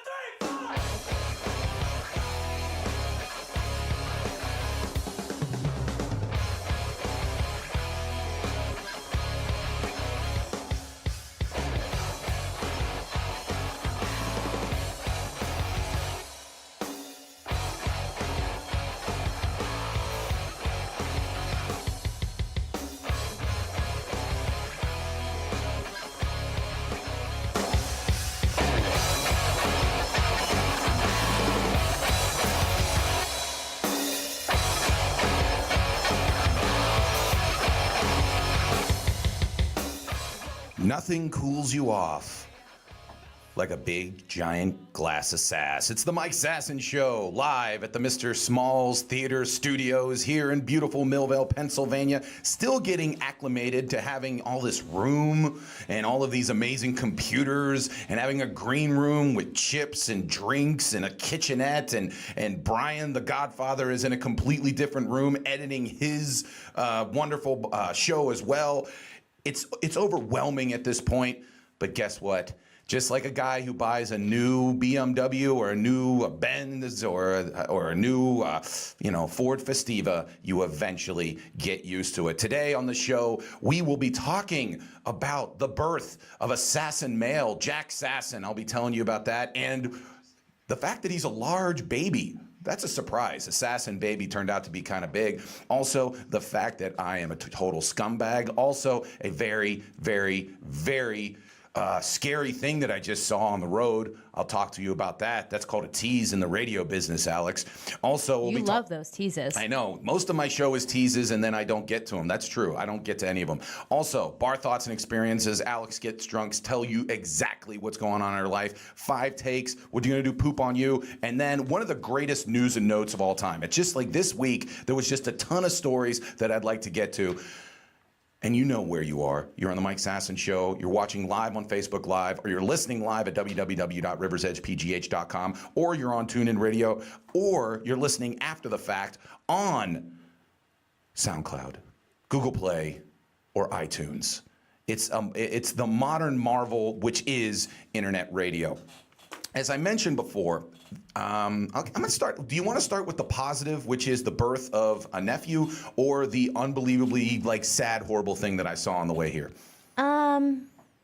2, 3, 4! Nothing cools you off like a big, giant glass of sass. It's the Mike Sasson Show, live at the Mr. Smalls Theater Studios here in beautiful Millvale, Pennsylvania. Still getting acclimated to having all this room and all of these amazing computers and having a green room with chips and drinks and a kitchenette. And Brian, the Godfather, is in a completely different room editing his wonderful show as well. It's overwhelming at this point, but guess what? Just like a guy who buys a new BMW or a new Benz or a new Ford Festiva, you eventually get used to it. Today on the show, we will be talking about the birth of a Sasson male, Jack Sasson. I'll be telling you about that, and the fact that he's a large baby. That's a surprise. A Sasson baby turned out to be kind of big. Also, the fact that I am a total scumbag. Also, a very, very, very scary thing that I just saw on the road. I'll talk to you about that. That's called a tease in the radio business, Alex. Also, you love those teases. I know. Most of my show is teases, and then I don't get to them. That's true. I don't get to any of them. Also, bar thoughts and experiences. Alex Gets Drunks tell you exactly what's going on in our life. 5 takes. We're going to do Poop on You. And then one of the greatest news and notes of all time. It's just like this week, there was just a ton of stories that I'd like to get to. And you know where you are. You're on the Mike Sasson Show. You're watching live on Facebook Live, or you're listening live at www.riversedgepgh.com, or you're on TuneIn Radio, or you're listening after the fact on SoundCloud, Google Play, or iTunes. It's the modern marvel, which is internet radio. As I mentioned before, I'm going to start. Do you want to start with the positive, which is the birth of a nephew, or the unbelievably sad, horrible thing that I saw on the way here?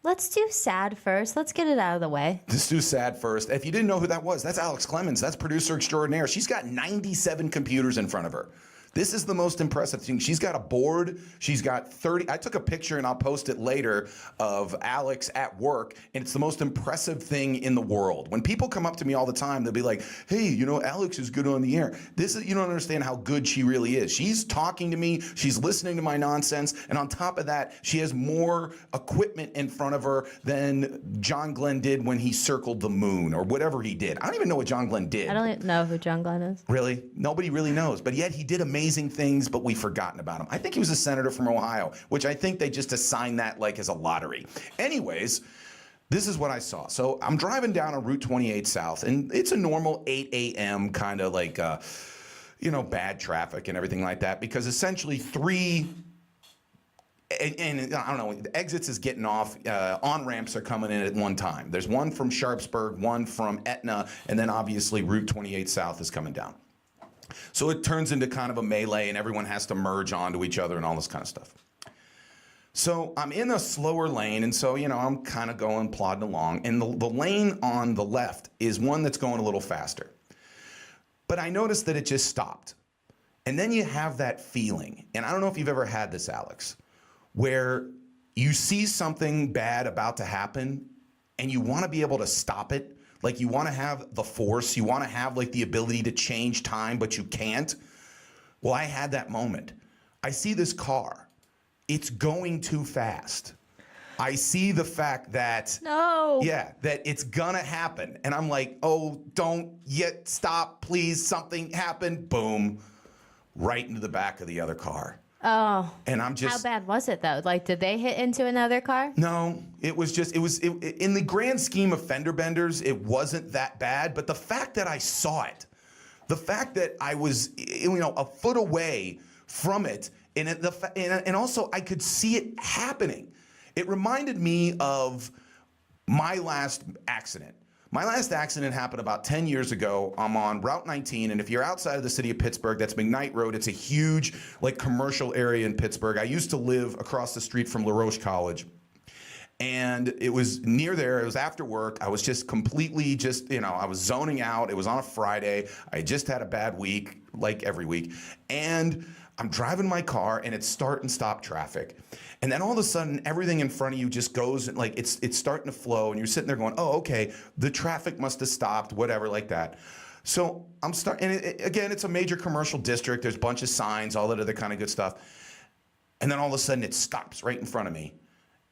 Let's do sad first. Let's get it out of the way. Let's do sad first. If you didn't know who that was, that's Alex Clemens. That's producer extraordinaire. She's got 97 computers in front of her. This is the most impressive thing. She's got a board. She's got 30. I took a picture, and I'll post it later, of Alex at work, and it's the most impressive thing in the world. When people come up to me all the time, they'll be like, hey, Alex is good on the air. You don't understand how good she really is. She's talking to me. She's listening to my nonsense. And on top of that, she has more equipment in front of her than John Glenn did when he circled the moon or whatever he did. I don't even know what John Glenn did. I don't know who John Glenn is. Really? Nobody really knows. But yet he did amazing things, but we've forgotten about him. I think he was a senator from Ohio, which I think they just assigned that as a lottery. Anyways, this is what I saw. So I'm driving down on Route 28 South, and it's a normal 8 a.m. kind of bad traffic and everything like that, because essentially 3 and I don't know, the exits is getting off, on-ramps are coming in at one time. There's one from Sharpsburg, one from Etna, and then obviously Route 28 South is coming down. So it turns into kind of a melee, and everyone has to merge onto each other and all this kind of stuff. So I'm in a slower lane, and so, I'm kind of going, plodding along, and the lane on the left is one that's going a little faster. But I noticed that it just stopped. And then you have that feeling, and I don't know if you've ever had this, Alex, where you see something bad about to happen, and you want to be able to stop it. Like, you want to have the force, you want to have the ability to change time, but you can't. Well, I had that moment. I see this car. It's going too fast. I see the fact that, that it's gonna happen. And I'm like, oh, don't yet stop, please, something happened. Boom, right into the back of the other car. Oh. And I'm just... How bad was it, though? Did they hit into another car? No, it was in the grand scheme of fender benders, it wasn't that bad. But the fact that I saw it, the fact that I was, a foot away from it, and also I could see it happening. It reminded me of my last accident. My last accident happened about 10 years ago. I'm on Route 19, and if you're outside of the city of Pittsburgh, that's McKnight Road. It's a huge, commercial area in Pittsburgh. I used to live across the street from LaRoche College. And it was near there. It was after work. I was just completely I was zoning out. It was on a Friday. I just had a bad week, like every week. And I'm driving my car, and it's start and stop traffic. And then all of a sudden, everything in front of you just goes, it's starting to flow, and you're sitting there going, oh, okay, the traffic must have stopped, whatever, like that. So I'm starting, and again, it's a major commercial district. There's a bunch of signs, all that other kind of good stuff. And then all of a sudden, it stops right in front of me.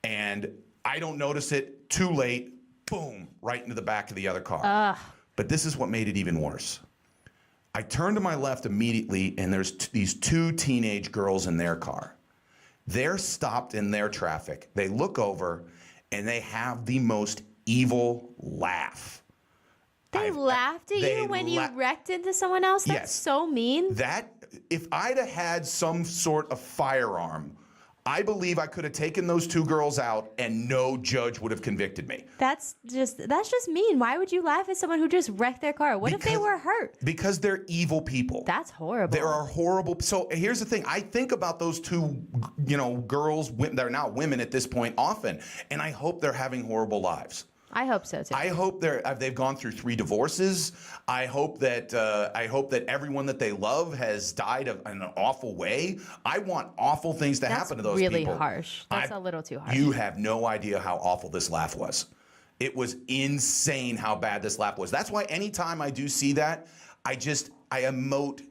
And I don't notice it, too late, boom, right into the back of the other car. But this is what made it even worse. I turn to my left immediately, and there's these two teenage girls in their car. They're stopped in their traffic. They look over, and they have the most evil laugh. They laughed at you when you wrecked into someone else? That's so mean. If I'd have had some sort of firearm, I believe I could have taken those two girls out and no judge would have convicted me. That's just mean. Why would you laugh at someone who just wrecked their car? What if they were hurt? Because they're evil people. That's horrible. There are horrible. So here's the thing. I think about those two, girls. They're now women at this point often, and I hope they're having horrible lives. I hope so too. I hope they've gone through 3 divorces. I hope that everyone that they love has died in an awful way. I want awful things to happen to those people. That's really harsh. That's a little too harsh. You have no idea how awful this laugh was. It was insane how bad this laugh was. That's why anytime I do see that, I emote.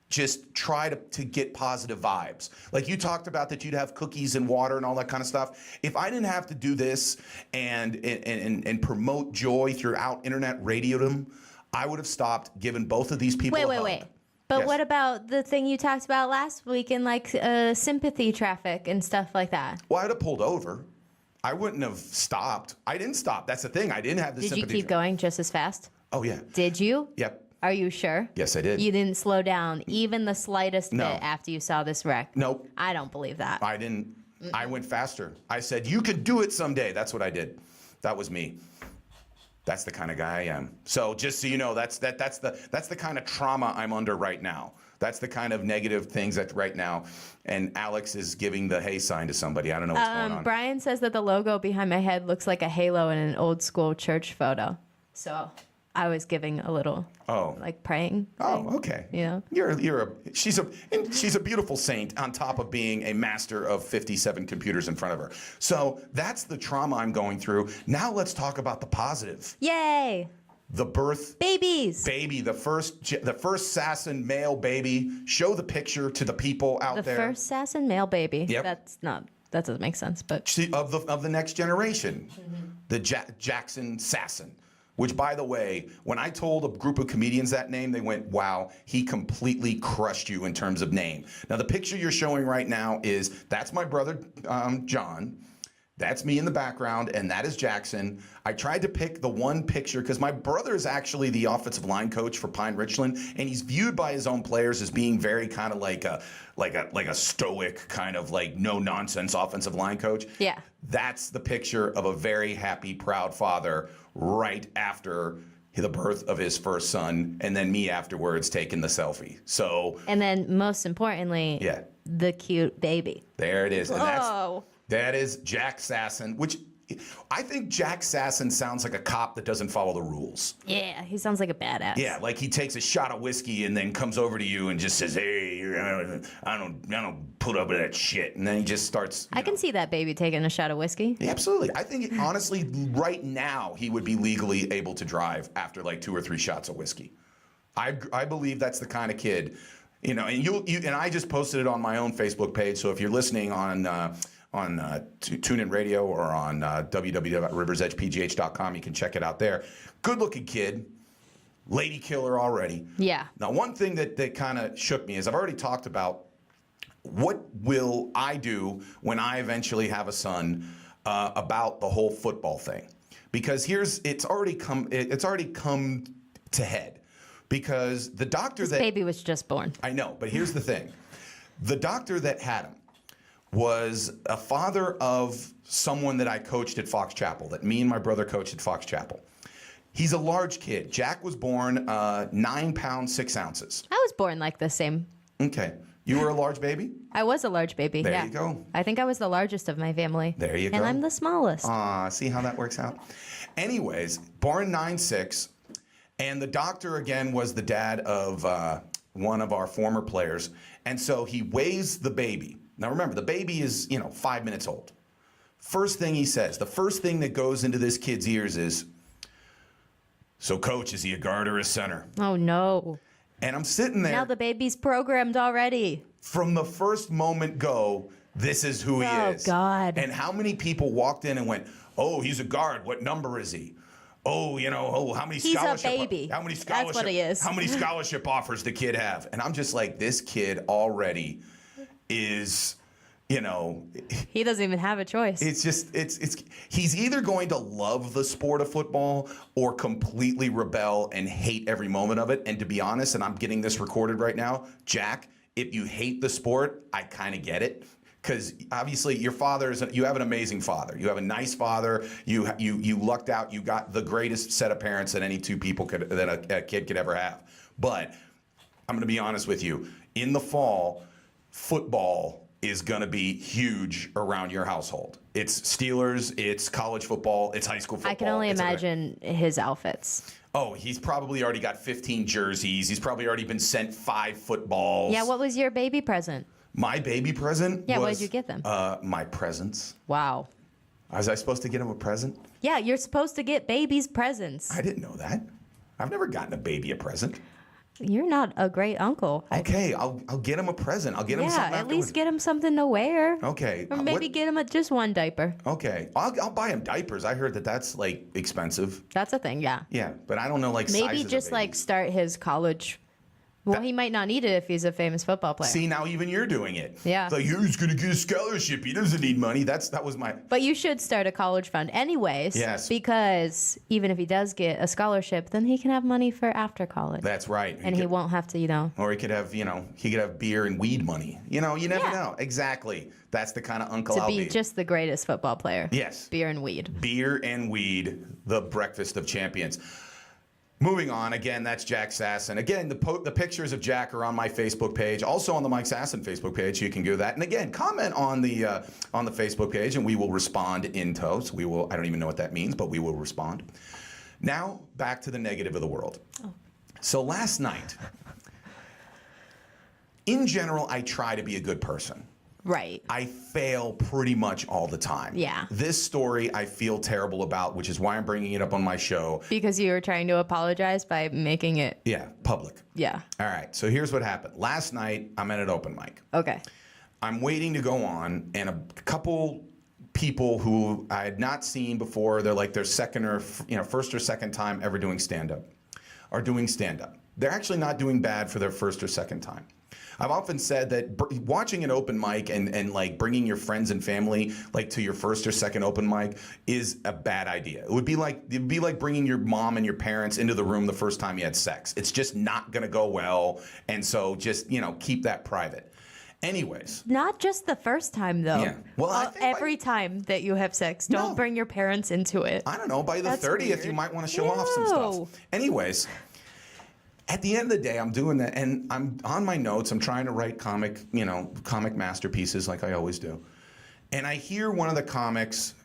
Just try to get positive vibes. Like you talked about that you'd have cookies and water and all that kind of stuff. If I didn't have to do this and promote joy throughout internet radiodom, I would have stopped giving both of these people a hug. Wait. But what about the thing you talked about last week in sympathy traffic and stuff like that? Well, I'd have pulled over. I wouldn't have stopped. I didn't stop. That's the thing. I didn't have the sympathy. Did you keep going just as fast? Oh, yeah. Did you? Yep. Are you sure? Yes, I did. You didn't slow down even the slightest bit after you saw this wreck? Nope. I don't believe that. I didn't. I went faster. I said, you could do it someday. That's what I did. That was me. That's the kind of guy I am. So just so you know, that's the kind of trauma I'm under right now. That's the kind of negative things that right now. And Alex is giving the hey sign to somebody. I don't know what's going on. Brian says that the logo behind my head looks like a halo in an old school church photo. So I was giving a little, praying. Oh, thing. Okay. Yeah. She's a beautiful saint on top of being a master of 57 computers in front of her. So that's the trauma I'm going through. Now let's talk about the positive. Yay. The birth. Babies. Baby, the first Sasson male baby. Show the picture to the people out there. The first Sasson male baby. Yep. That doesn't make sense, but. Of the next generation. Mm-hmm. The Jackson Sasson. Which, by the way, when I told a group of comedians that name, they went, wow, he completely crushed you in terms of name. Now, the picture you're showing right now that's my brother, John. That's me in the background, and that is Jackson. I tried to pick the one picture because my brother is actually the offensive line coach for Pine Richland, and he's viewed by his own players as being very kind of like a stoic kind of no nonsense offensive line coach. Yeah. That's the picture of a very happy, proud father right after the birth of his first son, and then me afterwards taking the selfie. So. And then most importantly, the cute baby. There it is. And that is Jack Sasson, which I think Jack Sasson sounds like a cop that doesn't follow the rules. Yeah, he sounds like a badass. Yeah, like he takes a shot of whiskey and then comes over to you and just says, "Hey, I don't put up with that shit," and then he just starts. I can see that baby taking a shot of whiskey. Yeah, absolutely. I think honestly, right now he would be legally able to drive after 2 or 3 shots of whiskey. I believe that's the kind of kid, and and I just posted it on my own Facebook page. So if you're listening on TuneIn Radio or on www.riversedgepgh.com. You can check it out there. Good-looking kid, lady killer already. Yeah. Now, one thing that kind of shook me is I've already talked about what will I do when I eventually have a son about the whole football thing, because it's already come to head, because the doctor this baby was just born. I know, but here's the thing: the doctor that had him was a father of someone that I coached at Fox Chapel, that me and my brother coached at Fox Chapel. He's a large kid. Jack was born 9 pounds, 6 ounces. I was born like the same. Okay. You were a large baby? I was a large baby, There you go. I think I was the largest of my family. There you go. And I'm the smallest. See how that works out? Anyways, born 9'6", and the doctor, again, was the dad of one of our former players. And so he weighs the baby. Now remember, the baby is, 5 minutes old. First thing he says, the first thing that goes into this kid's ears is, "So, coach, is he a guard or a center?" Oh, no. And I'm sitting there. Now the baby's programmed already. From the first moment go, this is who he is. Oh, God. And how many people walked in and went, "Oh, he's a guard. What number is he? Oh, how many scholarship? He's a baby. How many scholarship? That's what he is. How many scholarship offers the kid have?" And I'm just like, this kid already is, He doesn't even have a choice. it's just he's either going to love the sport of football or completely rebel and hate every moment of it. And to be honest, and I'm getting this recorded right now, Jack, if you hate the sport, I kind of get it. Because obviously your you have an amazing father. You have a nice father. You lucked out. You got the greatest set of parents that any two people that a kid could ever have. But I'm going to be honest with you. In the fall, football is going to be huge around your household. It's Steelers, it's college football, it's high school football. I can only imagine his outfits. Oh, he's probably already got 15 jerseys. He's probably already been sent 5 footballs. Yeah, what was your baby present? My baby present Yeah, was, what did you get them? My presents. Wow. Was I supposed to get him a present? Yeah, you're supposed to get babies presents. I didn't know that. I've never gotten a baby a present. You're not a great uncle. Okay, I'll get him a present. I'll get him something. Yeah, at least get him something to wear. Okay. Or maybe get him just one diaper. Okay. I'll buy him diapers. I heard that's like expensive. That's a thing, yeah. Yeah, but I don't know Maybe sizes just like start his college. Well, he might not need it if he's a famous football player. See, now even you're doing it. Yeah. It's like, he's going to get a scholarship. He doesn't need money. That was my... But you should start a college fund anyways. Yes. Because even if he does get a scholarship, then he can have money for after college. That's right. And he won't have to, Or he could have, he could have beer and weed money. You never know. Exactly. That's the kind of uncle I'll be. To be just the greatest football player. Yes. Beer and weed. Beer and weed, the breakfast of champions. Moving on, again, that's Jack Sasson. Again, the pictures of Jack are on my Facebook page, also on the Mike Sasson Facebook page. You can do that. And again, comment on the Facebook page, and we will respond in toast. I don't even know what that means, but we will respond. Now, back to the negative of the world. Oh. So last night, in general, I try to be a good person. Right. I fail pretty much all the time. Yeah. This story I feel terrible about, which is why I'm bringing it up on my show. Because you were trying to apologize by making it... Yeah, public. Yeah. All right, so here's what happened. Last night, I'm at an open mic. Okay. I'm waiting to go on, and a couple people who I had not seen before, they're like their first or second time ever doing stand-up, are doing stand-up. They're actually not doing bad for their first or second time. I've often said that watching an open mic and like bringing your friends and family like to your first or second open mic is a bad idea. It'd be like bringing your mom and your parents into the room the first time you had sex. It's just not going to go well, and so just keep that private. Anyways. Not just the first time, though. Yeah. Well, every time that you have sex, don't bring your parents into it. I don't know. By the 30th, weird. You might want to show off some stuff. Anyways. At the end of the day, I'm doing that, and I'm on my notes. I'm trying to write comic masterpieces like I always do. And I hear one of the comics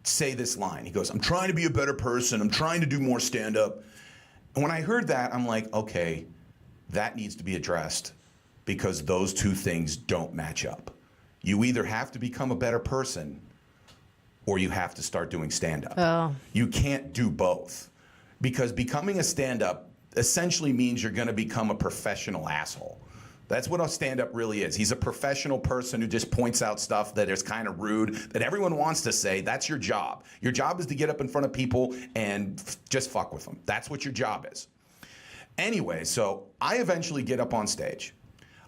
say this line. He goes, "I'm trying to be a better person. I'm trying to do more stand-up." And when I heard that, I'm like, okay, that needs to be addressed because those two things don't match up. You either have to become a better person or you have to start doing stand-up. Oh. You can't do both because becoming a stand-up essentially means you're going to become a professional asshole. That's what a stand-up really is. He's a professional person who just points out stuff that is kind of rude, that everyone wants to say. That's your job. Your job is to get up in front of people and just fuck with them. That's what your job is. Anyway, so I eventually get up on stage.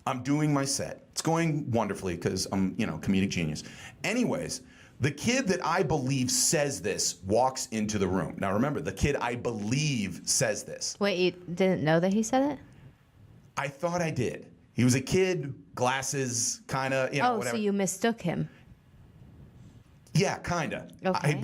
I'm doing my set. It's going wonderfully because I'm, comedic genius. Anyways, the kid that I believe says this walks into the room. Now remember, the kid I believe says this. Wait, you didn't know that he said it? I thought I did. He was a kid, glasses, kind of, whatever. So you mistook him. Yeah, kind of. Okay.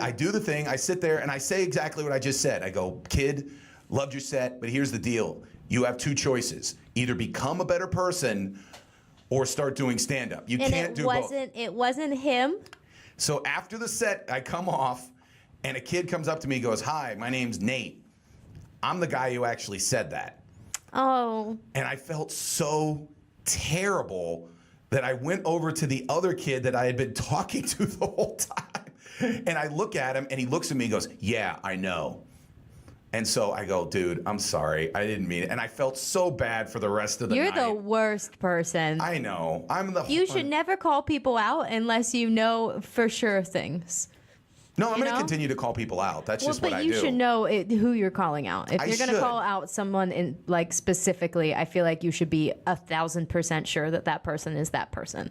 I do the thing. I sit there and I say exactly what I just said. I go, kid, loved your set, but here's the deal. You have two choices. Either become a better person or start doing stand-up. You can't do both. It wasn't him? So after the set, I come off, and a kid comes up to me and goes, hi, my name's Nate. I'm the guy who actually said that. Oh. And I felt so terrible that I went over to the other kid that I had been talking to the whole time. And I look at him, and he looks at me and goes, yeah, I know. And so I go, dude, I'm sorry. I didn't mean it. And I felt so bad for the rest of the night. You're the worst person. I know. You should never call people out unless you know for sure things. No, I'm going to continue to call people out. That's just what I do. But you should know who you're calling out. If you're going to call out someone specifically, I feel like you should be 1,000% sure that person is that person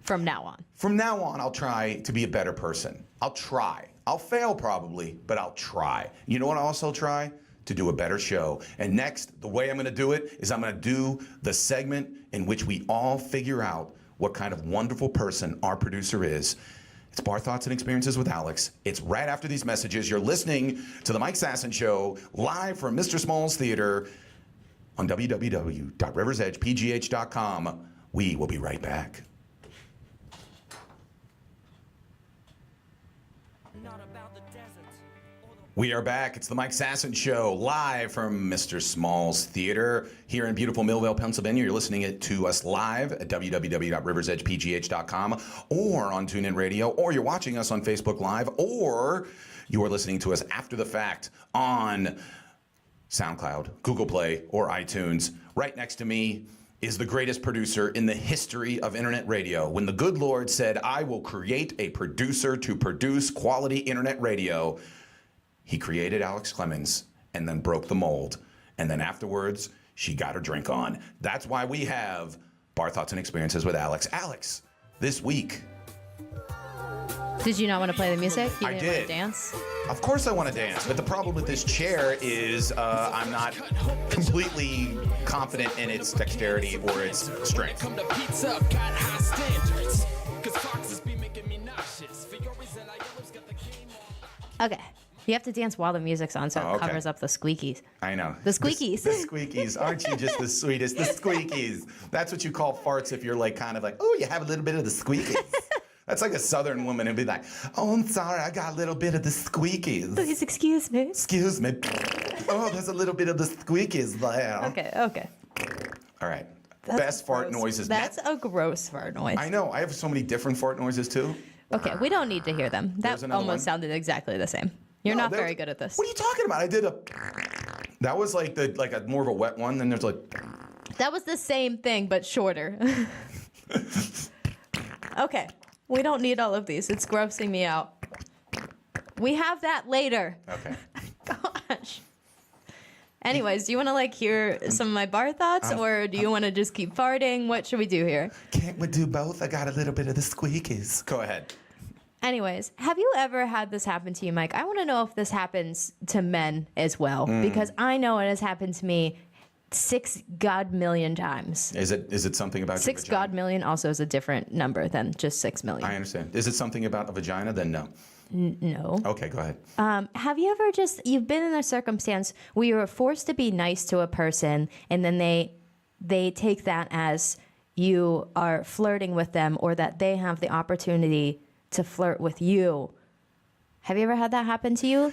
from now on. From now on, I'll try to be a better person. I'll try. I'll fail probably, but I'll try. You know what I'll also try? To do a better show. And next, the way I'm going to do it is I'm going to do the segment in which we all figure out what kind of wonderful person our producer is. It's Bar Thoughts and Experiences with Alex. It's right after these messages. You're listening to The Mike Sasson Show, live from Mr. Small's Theater on www.riversedgepgh.com. We will be right back. We are back. It's the Mike Sasson Show, live from Mr. Small's Theater here in beautiful Millvale, Pennsylvania. You're listening to us live at www.riversedgepgh.com or on TuneIn Radio, or you're watching us on Facebook Live, or you are listening to us after the fact on SoundCloud, Google Play, or iTunes. Right next to me is the greatest producer in the history of internet radio. When the good Lord said, I will create a producer to produce quality internet radio, he created Alex Clemens and then broke the mold. And then afterwards, she got her drink on. That's why we have Bar Thoughts and Experiences with Alex. Alex, this week. Did you not want to play the music? You didn't want to dance? Of course I want to dance, but the problem with this chair is I'm not completely confident in its dexterity or its strength. Okay. You have to dance while the music's on, so it covers up the squeakies. I know. The squeakies. The squeakies. Aren't you just the sweetest? The squeakies. That's what you call farts if you're like kind of like, oh, you have a little bit of the squeakies. That's like a southern woman who'd be like, oh, I'm sorry, I got a little bit of the squeakies. Please excuse me. Excuse me. Oh, there's a little bit of the squeakies there. Okay. All right. Best fart noises. That's a gross fart noise. I know. I have so many different fart noises, too. Okay, we don't need to hear them. That almost sounded exactly the same. You're not very good at this. What are you talking about? I did a... That was like a more of a wet one. Then there's like... That was the same thing, but shorter. Okay. We don't need all of these. It's grossing me out. We have that later. Okay. Gosh. Anyways, do you want to hear some of my bar thoughts, or do you want to just keep farting? What should we do here? Can't we do both? I got a little bit of the squeakies. Go ahead. Anyways, have you ever had this happen to you, Mike? I want to know if this happens to men as well, because I know it has happened to me 6 God million times. Is it something about 6 God million also is a different number than just 6 million. I understand. Is it something about a vagina? Then no. No. Okay, go ahead. Have you ever you've been in a circumstance where you were forced to be nice to a person, and then they take that as you are flirting with them, or that they have the opportunity to flirt with you? Have you ever had that happen to you?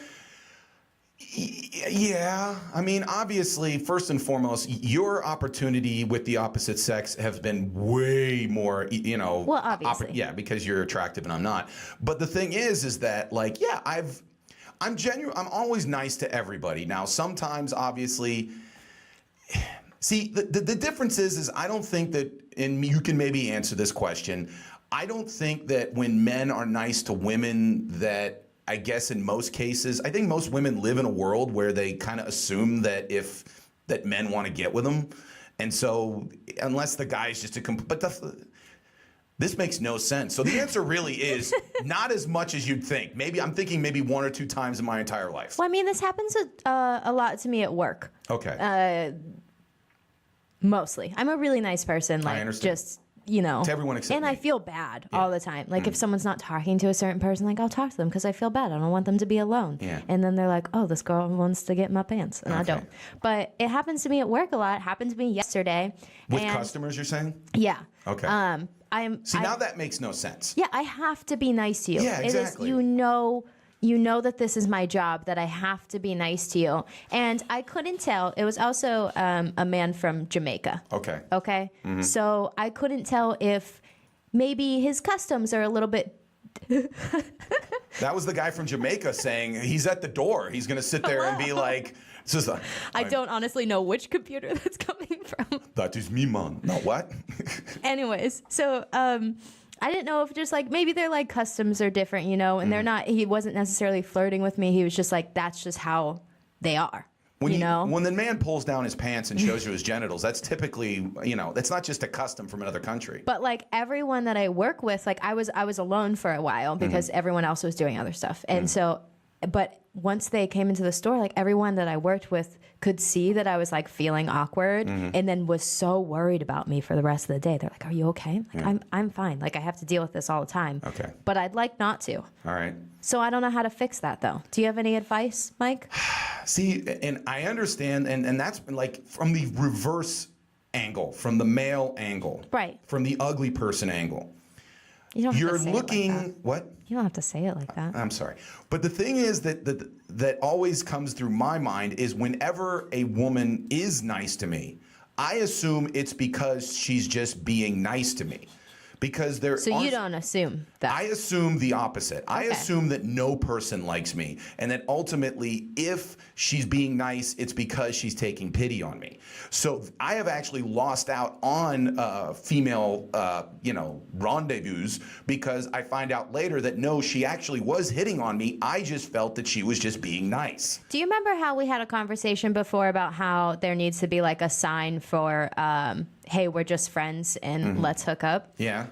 Yeah. I mean, obviously, first and foremost, your opportunity with the opposite sex has been way more, Well, obviously. because you're attractive and I'm not. But the thing is that, I'm genuine. I'm always nice to everybody. Now, sometimes, obviously, see, the difference is I don't think that, and you can maybe answer this question, I don't think that when men are nice to women that, I guess in most cases, I think most women live in a world where they kind of assume that that men want to get with them. And so unless the guy's just this makes no sense. So the answer really is not as much as you'd think. I'm thinking maybe 1 or 2 times in my entire life. Well, I mean, this happens a lot to me at work. Okay. Mostly. I'm a really nice person. I understand. To everyone except and me. I feel bad all the time. Like if someone's not talking to a certain person, like I'll talk to them because I feel bad. I don't want them to be alone. Yeah. And then they're like, oh, this girl wants to get in my pants. And I don't. But it happens to me at work a lot. It happened to me yesterday. With customers, you're saying? Yeah. Okay. Now that makes no sense. Yeah, I have to be nice to you. Yeah, exactly. It is, you know that this is my job, that I have to be nice to you. And I couldn't tell. It was also a man from Jamaica. Okay. Okay? Mm-hmm. So I couldn't tell if maybe his customs are a little bit... That was the guy from Jamaica saying he's at the door. He's going to sit there and be like... I don't honestly know which computer that's coming from. That is me, man. No, what? Anyways, so... I didn't know if just like maybe their like customs are different, and they're not. He wasn't necessarily flirting with me. He was just like, that's just how they are. When the man pulls down his pants and shows you his genitals, that's typically, that's not just a custom from another country. But like everyone that I work with, like I was alone for a while because everyone else was doing other stuff, and so, but once they came into the store, like everyone that I worked with could see that I was like feeling awkward and then was so worried about me for the rest of the day. They're like, are you okay? Like, I'm fine. Like I have to deal with this all the time. Okay. But I'd like not to. All right. So I don't know how to fix that though. Do you have any advice, Mike? See, and I understand, and that's like from the reverse angle, from the male angle. Right. From the ugly person angle. You're looking, what? You don't have to say it like that. I'm sorry. But the thing is that always comes through my mind is whenever a woman is nice to me, I assume it's because she's just being nice to me. Because there So you don't assume that? I assume the opposite. Okay. I assume that no person likes me, and that ultimately, if she's being nice, it's because she's taking pity on me. So I have actually lost out on female, rendezvous because I find out later that no, she actually was hitting on me. I just felt that she was just being nice. Do you remember how we had a conversation before about how there needs to be like a sign for hey, we're just friends and let's hook up? Yeah.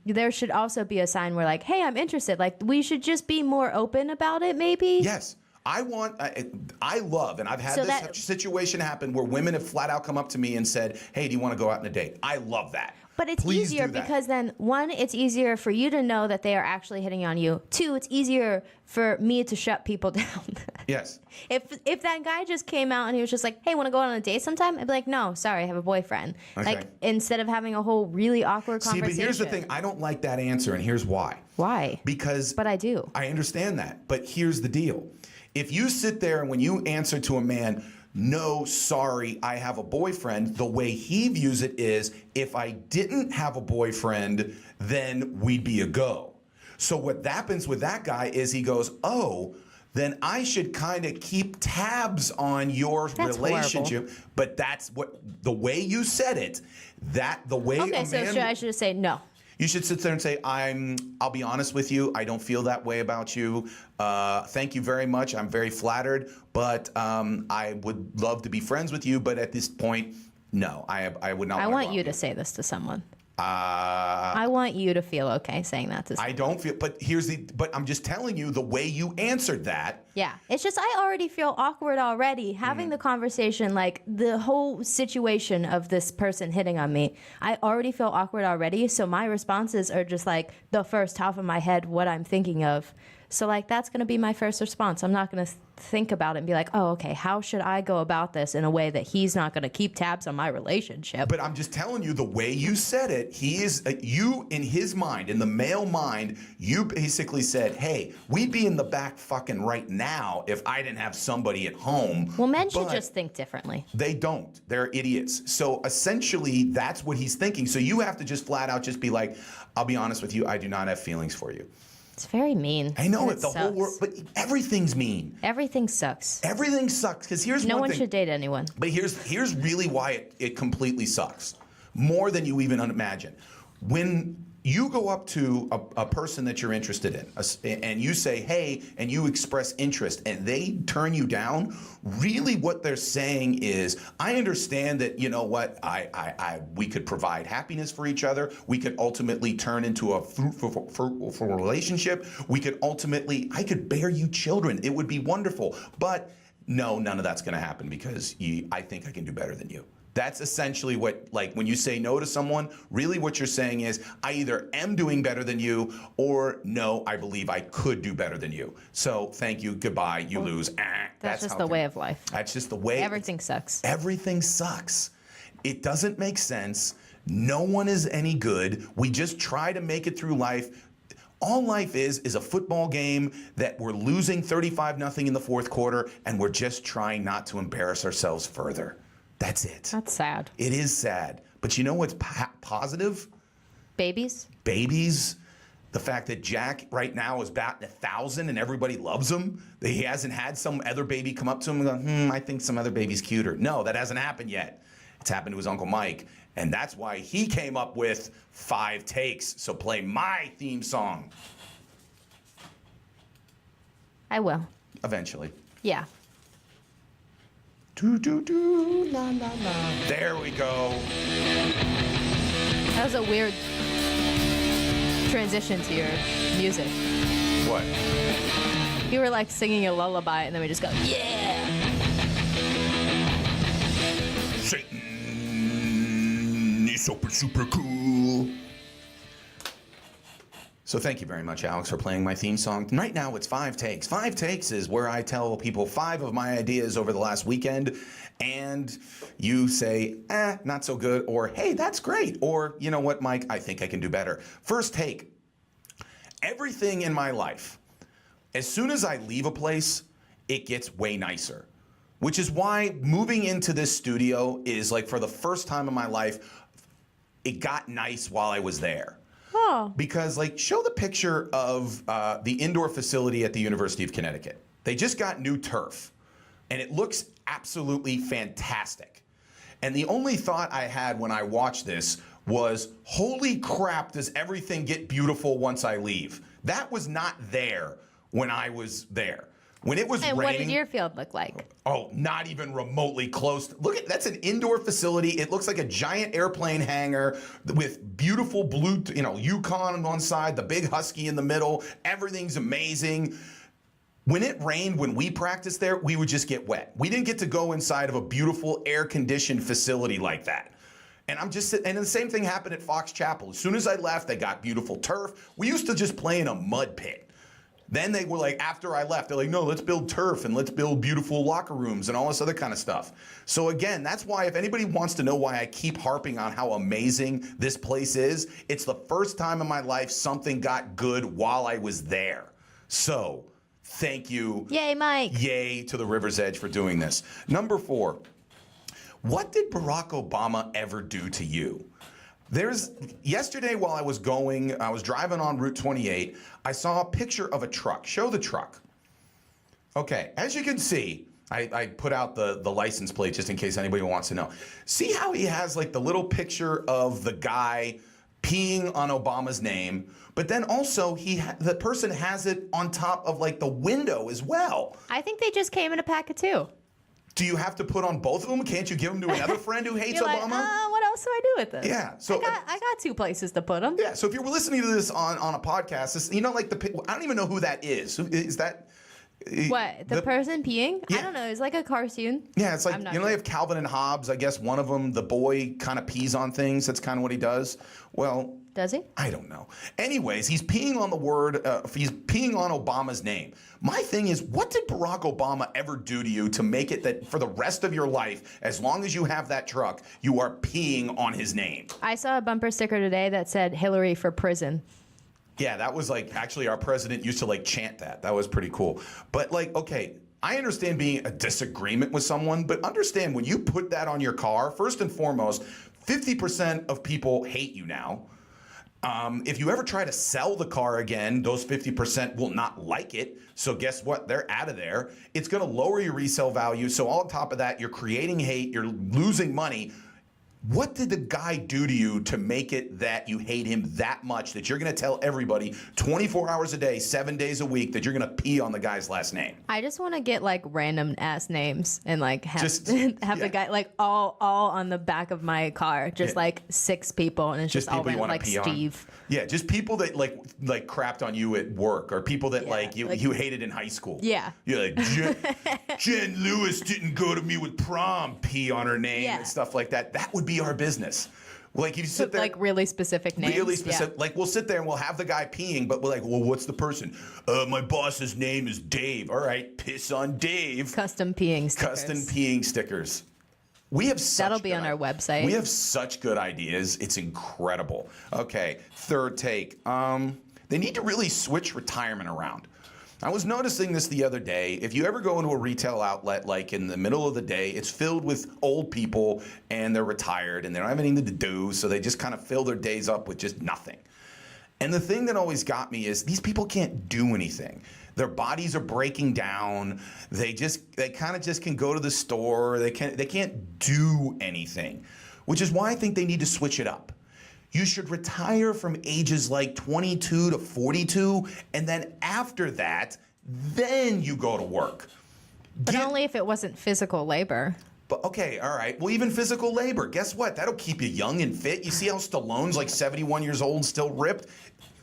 There should also be a sign where like, hey, I'm interested. Like we should just be more open about it maybe. Yes. I love, and I've had this situation happen where women have flat out come up to me and said, hey, do you want to go out on a date? I love that. But it's easier because then, one, it's easier for you to know that they are actually hitting on you. Two, it's easier for me to shut people down. Yes. If that guy just came out and he was just like, hey, want to go out on a date sometime? I'd be like, no, sorry, I have a boyfriend. Okay. Like, instead of having a whole really awkward conversation. See, but here's the thing. I don't like that answer, and here's why. Why? But I do. I understand that. But here's the deal. If you sit there and when you answer to a man, no, sorry, I have a boyfriend, the way he views it is, if I didn't have a boyfriend, then we'd be a go. So what happens with that guy is he goes, oh, then I should kind of keep tabs on your relationship. Horrible. But that's the way you said it, the way a man... Okay, so I should say no. You should sit there and say, I'll be honest with you. I don't feel that way about you. Thank you very much. I'm very flattered, but I would love to be friends with you. But at this point, no, I would not. I want you to say this to someone. I want you to feel okay saying that to someone. I don't feel, but I'm just telling you the way you answered that. Yeah, it's just I already feel awkward already having the conversation, like the whole situation of this person hitting on me. I already feel awkward already, so my responses are just like the first half of my head, what I'm thinking of. So like that's going to be my first response. I'm not going to think about it and be like, oh, okay, how should I go about this in a way that he's not going to keep tabs on my relationship? But I'm just telling you the way you said it, he is, you in his mind, in the male mind, you basically said, hey, we'd be in the back fucking right now if I didn't have somebody at home. Well, men should just think differently. They don't. They're idiots. So essentially, that's what he's thinking. So you have to just flat out just be like, I'll be honest with you, I do not have feelings for you. It's very mean. I know it. The whole world, but everything's mean. Everything sucks. Everything sucks because here's no one one thing. Should date anyone. But here's really why it completely sucks, more than you even imagine. When you go up to a person that you're interested in, and you say, hey, and you express interest, and they turn you down, really what they're saying is, I understand that, you know what, we could provide happiness for each other. We could ultimately turn into a fruitful relationship. I could bear you children. It would be wonderful. But no, none of that's going to happen because I think I can do better than you. That's essentially what, like, when you say no to someone, really what you're saying is, I either am doing better than you, or no, I believe I could do better than you. So thank you, goodbye, you lose. That's just the way of life. That's just the way. Everything sucks. Everything sucks. It doesn't make sense. No one is any good. We just try to make it through life. All life is a football game that we're losing 35-0 in the fourth quarter, and we're just trying not to embarrass ourselves further. That's it. That's sad. It is sad. But you know what's positive? Babies. Babies. The fact that Jack right now is batting 1,000 and everybody loves him. That he hasn't had some other baby come up to him and go, I think some other baby's cuter. No, that hasn't happened yet. It's happened to his Uncle Mike. And that's why he came up with 5 takes. So play my theme song. I will. Eventually. Yeah. Do, do, do, la, la, la. There we go. That was a weird transition to your music. What? You were like singing a lullaby, and then we just go, yeah! Satan is super cool. So thank you very much, Alex, for playing my theme song. Right now, it's 5 takes. 5 takes is where I tell people 5 of my ideas over the last weekend, and you say, not so good, or hey, that's great, or you know what, Mike, I think I can do better. First take. Everything in my life, as soon as I leave a place, it gets way nicer. Which is why moving into this studio is like, for the first time in my life, it got nice while I was there. Oh. Because, like, show the picture of the indoor facility at the University of Connecticut. They just got new turf, and it looks absolutely fantastic. And the only thought I had when I watched this was, holy crap, does everything get beautiful once I leave? That was not there when I was there. When it was raining. And what did your field look like? Oh, not even remotely close. Look at, that's an indoor facility. It looks like a giant airplane hangar with beautiful blue, Yukon on one side, the big Husky in the middle. Everything's amazing. When it rained, when we practiced there, we would just get wet. We didn't get to go inside of a beautiful air-conditioned facility like that. And and the same thing happened at Fox Chapel. As soon as I left, they got beautiful turf. We used to just play in a mud pit. Then they were like, after I left, they're like, no, let's build turf and let's build beautiful locker rooms and all this other kind of stuff. So again, that's why if anybody wants to know why I keep harping on how amazing this place is, it's the first time in my life something got good while I was there. So thank you. Yay, Mike. Yay to the River's Edge for doing this. Number 4, what did Barack Obama ever do to you? Yesterday while I was driving on Route 28, I saw a picture of a truck. Show the truck. Okay, as you can see, I put out the license plate just in case anybody wants to know. See how he has like the little picture of the guy peeing on Obama's name, but then also the person has it on top of like the window as well. I think they just came in a pack of 2. Do you have to put on both of them? Can't you give them to another friend who hates Obama? Like, what else do I do with this? Yeah, so I got 2 places to put them. Yeah, so if you were listening to this on a podcast, like I don't even know who that is. Is that what the person peeing? Yeah. I don't know. It's like a cartoon. Yeah, it's like they have Calvin and Hobbes. I guess one of them, the boy, kind of pees on things. That's kind of what he does. Well. Does he? I don't know. Anyways, he's peeing on he's peeing on Obama's name. My thing is, what did Barack Obama ever do to you to make it that for the rest of your life, as long as you have that truck, you are peeing on his name? I saw a bumper sticker today that said Hillary for prison. Yeah, that was like, actually our president used to like chant that. That was pretty cool. But like, okay, I understand being a disagreement with someone, but understand when you put that on your car, first and foremost, 50% of people hate you now. If you ever try to sell the car again, those 50% will not like it. So guess what? They're out of there. It's going to lower your resale value. So on top of that, you're creating hate. You're losing money. What did the guy do to you to make it that you hate him that much that you're going to tell everybody 24 hours a day, 7 days a week that you're going to pee on the guy's last name? I just want to get like random ass names and like have the guy like all on the back of my car, just like 6 people, and it's just all random, like Steve. Yeah, just people that like crapped on you at work, or people that you hated in high school. Yeah. You're like, Jen Lewis didn't go to me with prom, pee on her name and stuff like that. That would be our business. Like, you sit there, like really specific names. Really specific. Yeah. Like, we'll sit there and we'll have the guy peeing, but we're like, well, what's the person? My boss's name is Dave. All right, piss on Dave. Custom peeing stickers. Custom peeing stickers. We have such That'll be on our website. We have such good ideas. It's incredible. Okay, third take. They need to really switch retirement around. I was noticing this the other day. If you ever go into a retail outlet, like in the middle of the day, it's filled with old people and they're retired and they don't have anything to do, so they just kind of fill their days up with just nothing. And the thing that always got me is these people can't do anything. Their bodies are breaking down. They kind of just can go to the store. They can't do anything, which is why I think they need to switch it up. You should retire from ages like 22 to 42, and then after that, then you go to work. But only if it wasn't physical labor. But okay, all right. Well, even physical labor, guess what? That'll keep you young and fit. You see how Stallone's like 71 years old and still ripped?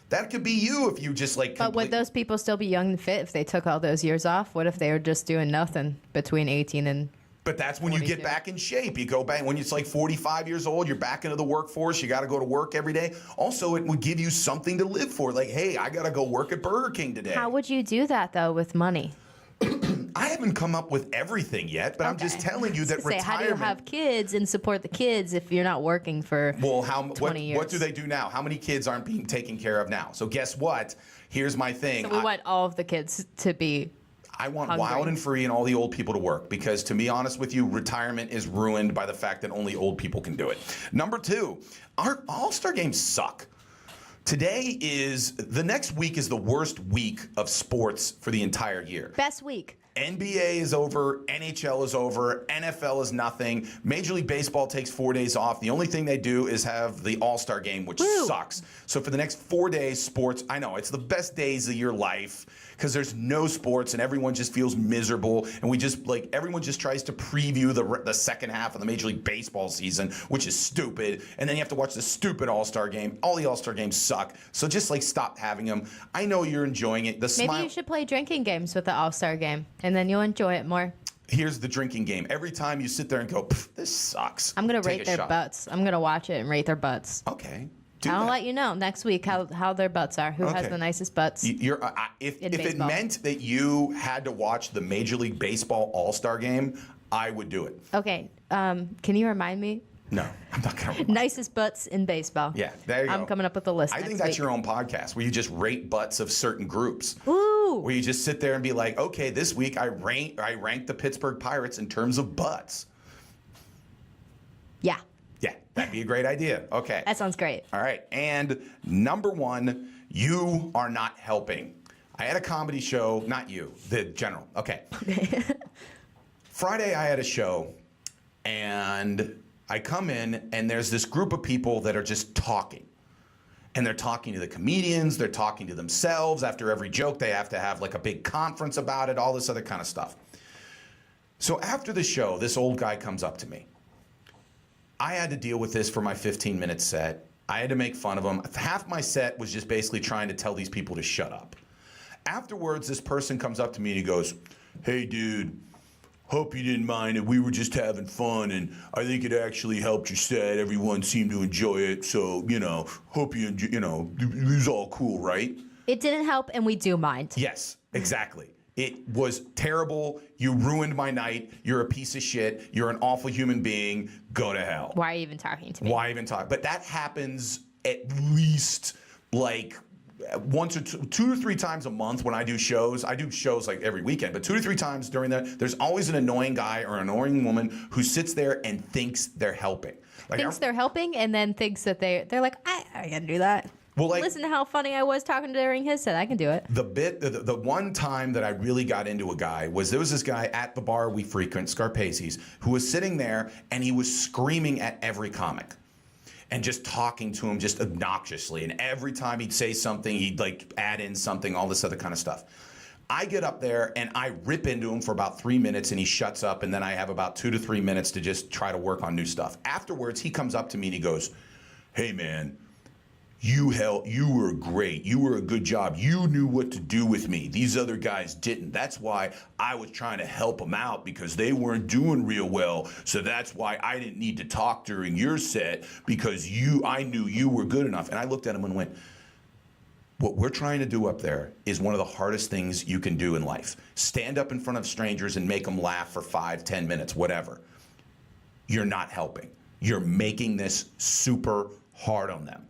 That could be you if you just like... But would those people still be young and fit if they took all those years off? What if they were just doing nothing between 18 and... But that's when 42. You get back in shape. You go back when it's like 45 years old, you're back into the workforce. You got to go to work every day. Also, it would give you something to live for. Like, hey, I got to go work at Burger King today. How would you do that, though, with money? I haven't come up with everything yet, but I'm just telling you that retirement... How do you have kids and support the kids if you're not working for 20 years? What do they do now? How many kids aren't being taken care of now? So guess what? Here's my thing. So we want all of the kids to be... I want hungry. Wild and Free and all the old people to work, because to be honest with you, retirement is ruined by the fact that only old people can do it. Number 2, our All-Star games suck. The next week is the worst week of sports for the entire year. Best week. NBA is over, NHL is over, NFL is nothing. Major League Baseball takes 4 days off. The only thing they do is have the All-Star game, which sucks. So for the next 4 days, sports, I know, it's the best days of your life because there's no sports and everyone just feels miserable. And we just, like, everyone just tries to preview the second half of the Major League Baseball season, which is stupid. And then you have to watch the stupid All-Star game. All the All-Star games suck. So just, like, stop having them. I know you're enjoying it. Maybe you should play drinking games with the All-Star game. And then you'll enjoy it more. Here's the drinking game. Every time you sit there and go, this sucks. I'm going to rate their butts. I'm going to watch it and rate their butts. Okay. I'll let you know next week how their butts are. Who has the nicest butts? If it meant that you had to watch the Major League Baseball All-Star game, I would do it. Okay. Can you remind me? No, I'm not going to. Nicest butts in baseball. Yeah, there you go. I'm coming up with a list. I think that's your own podcast where you just rate butts of certain groups. Ooh. Where you just sit there and be like, okay, this week I ranked the Pittsburgh Pirates in terms of butts. Yeah. Yeah, that'd be a great idea. Okay. That sounds great. All right. And number 1, you are not helping. I had a comedy show, not you, the general. Okay. Friday I had a show and I come in and there's this group of people that are just talking. And they're talking to the comedians, they're talking to themselves. After every joke, they have to have like a big conference about it, all this other kind of stuff. So after the show, this old guy comes up to me. I had to deal with this for my 15-minute set. I had to make fun of him. Half my set was just basically trying to tell these people to shut up. Afterwards, this person comes up to me and he goes, hey, dude, hope you didn't mind it. We were just having fun, and I think it actually helped your set. Everyone seemed to enjoy it, so, hope you enjoy, it was all cool, right? It didn't help, and we do mind. Yes, exactly. It was terrible. You ruined my night. You're a piece of shit. You're an awful human being. Go to hell. Why are you even talking to me? Why even talk? But that happens at least, like, once or two or three times a month when I do shows. I do shows like every weekend, but 2 to 3 times during that, there's always an annoying guy or an annoying woman who sits there and thinks they're helping. They're helping and then thinks that they're like, I can do that. Well, like, listen to how funny I was talking during his set. I can do it. The one time that I really got into a guy was there was this guy at the bar we frequent, Scarpace's, who was sitting there and he was screaming at every comic and just talking to him just obnoxiously. And every time he'd say something, he'd like add in something, all this other kind of stuff. I get up there and I rip into him for about 3 minutes and he shuts up, and then I have about 2 to 3 minutes to just try to work on new stuff. Afterwards, he comes up to me and he goes, "Hey man, you were great. You were a good job. You knew what to do with me. These other guys didn't. That's why I was trying to help them out because they weren't doing real well. So that's why I didn't need to talk during your set because I knew you were good enough." And I looked at him and went, what we're trying to do up there is one of the hardest things you can do in life. Stand up in front of strangers and make them laugh for 5, 10 minutes, whatever. You're not helping. You're making this super hard on them.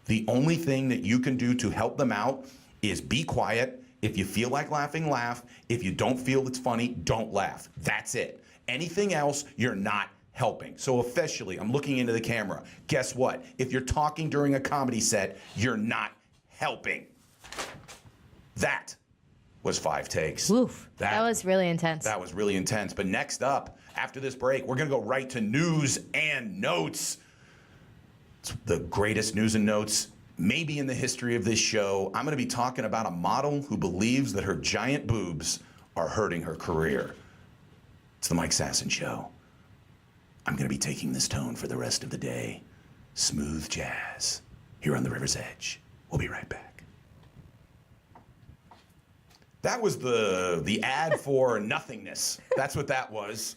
The only thing that you can do to help them out is be quiet. If you feel like laughing, laugh. If you don't feel it's funny, don't laugh. That's it. Anything else, you're not helping. So officially, I'm looking into the camera. Guess what? If you're talking during a comedy set, you're not helping. That was 5 takes. Oof. That was really intense. That was really intense. But next up, after this break, we're going to go right to news and notes. It's the greatest news and notes maybe in the history of this show. I'm going to be talking about a model who believes that her giant boobs are hurting her career. It's the Mike Sasson Show. I'm going to be taking this tone for the rest of the day. Smooth jazz here on the River's Edge. We'll be right back. That was the ad for nothingness. That's what that was.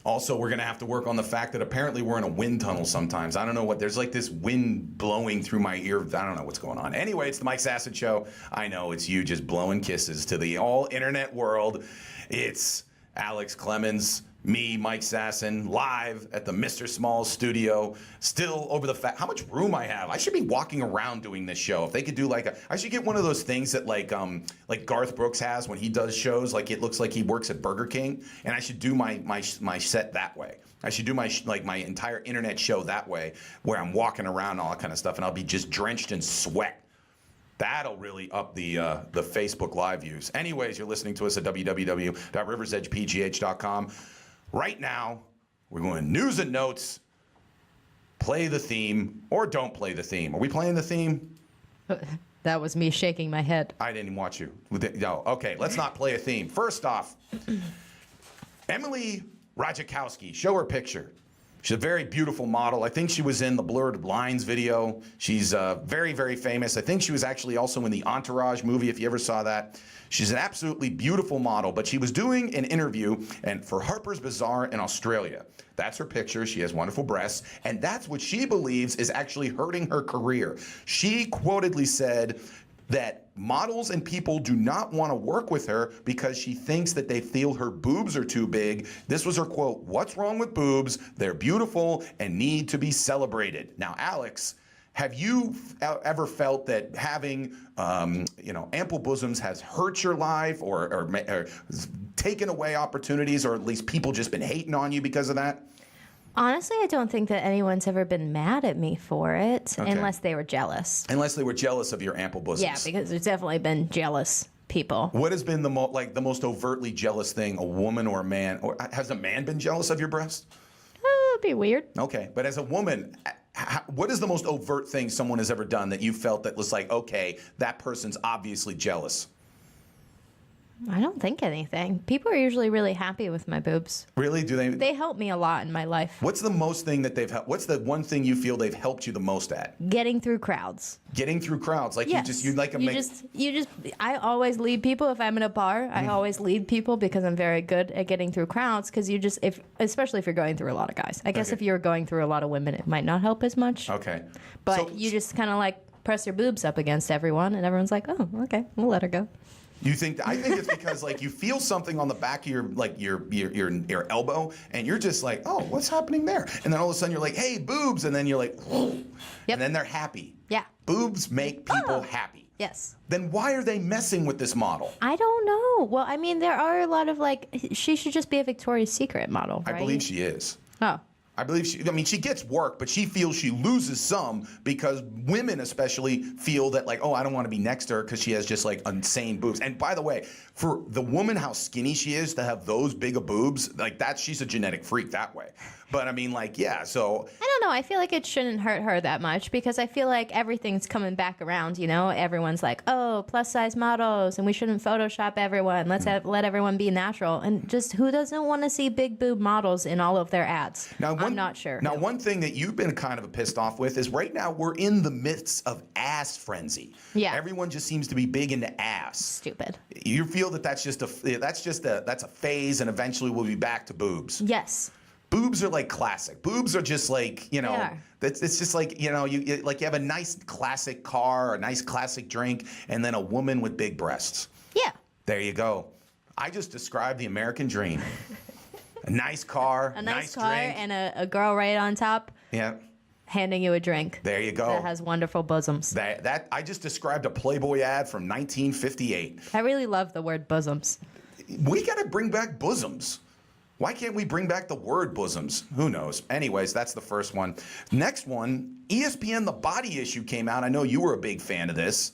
Also, we're going to have to work on the fact that apparently we're in a wind tunnel sometimes. I don't know what. There's like this wind blowing through my ear. I don't know what's going on. Anyway, it's the Mike Sasson Show. I know it's you just blowing kisses to the all-internet world. It's Alex Clemens, me, Mike Sasson, live at the Mr. Small studio. Still over the fact how much room I have. I should be walking around doing this show. If they could do like I should get one of those things that like Garth Brooks has when he does shows. Like it looks like he works at Burger King, and I should do my set that way. I should do my entire internet show that way, where I'm walking around and all that kind of stuff, and I'll be just drenched in sweat. That'll really up the Facebook Live views. Anyways, you're listening to us at www.riversedgepgh.com. Right now, we're going news and notes. Play the theme or don't play the theme. Are we playing the theme? That was me shaking my head. I didn't even watch you. No, okay, let's not play a theme. First off, Emily Ratajkowski, show her picture. She's a very beautiful model. I think she was in the Blurred Lines video. She's very, very famous. I think she was actually also in the Entourage movie, if you ever saw that. She's an absolutely beautiful model, but she was doing an interview for Harper's Bazaar in Australia. That's her picture. She has wonderful breasts, and that's what she believes is actually hurting her career. She quotedly said that models and people do not want to work with her because she thinks that they feel her boobs are too big. This was her quote, "What's wrong with boobs? They're beautiful and need to be celebrated." Now, Alex, have you ever felt that having ample bosoms has hurt your life or taken away opportunities, or at least people just been hating on you because of that? Honestly, I don't think that anyone's ever been mad at me for it, unless they were jealous. Unless they were jealous of your ample bosoms. Yeah, because there's definitely been jealous people. What has been the most overtly jealous thing a woman or a man, or has a man been jealous of your breast? It'd be weird. Okay, but as a woman, what is the most overt thing someone has ever done that you felt that was like, okay, that person's obviously jealous? I don't think anything. People are usually really happy with my boobs. Really? Do they? They help me a lot in my life. What's the most thing that they've helped? What's the one thing you feel they've helped you the most at? Getting through crowds. Getting through crowds, like yes. you like a I always lead people if I'm in a bar. I always lead people because I'm very good at getting through crowds. Because especially if you're going through a lot of guys. I guess if you're going through a lot of women, it might not help as much. Okay. But you just kind of like press your boobs up against everyone, and everyone's like, "Oh, okay, we'll let her go." I think it's because like you feel something on the back of your elbow, and you're just like, oh, what's happening there? And then all of a sudden you're like, hey, boobs, and then you're like, whoa. Yep. And then they're happy. Yeah. Boobs make people happy. Yes. Then why are they messing with this model? I don't know. Well, I mean, there are a lot of she should just be a Victoria's Secret model, right? I believe she is. Oh. I believe she gets work, but she feels she loses some because women especially feel that like, oh, I don't want to be next to her because she has just like insane boobs. And by the way, for the woman, how skinny she is to have those big of boobs, like she's a genetic freak that way. But I mean, like, yeah, so. I don't know. I feel like it shouldn't hurt her that much because I feel like everything's coming back around, you know? Everyone's like, oh, plus size models, and we shouldn't Photoshop everyone. Let's let everyone be natural. And just who doesn't want to see big boob models in all of their ads? I'm not sure. Now, one thing that you've been kind of pissed off with is right now we're in the midst of ass frenzy. Yeah. Everyone just seems to be big into ass. Stupid. You feel that that's a phase, and eventually we'll be back to boobs. Yes. Boobs are like classic. Boobs are just like, you know, it's just like, you know, you have a nice classic car, a nice classic drink, and then a woman with big breasts. Yeah. There you go. I just described the American dream. A nice car, a nice car, drink, and a girl right on top. Yeah. Handing you a drink. There you go. That has wonderful bosoms. That I just described a Playboy ad from 1958. I really love the word bosoms. We got to bring back bosoms. Why can't we bring back the word bosoms? Who knows? Anyways, that's the first one. Next one, ESPN The Body Issue came out. I know you were a big fan of this.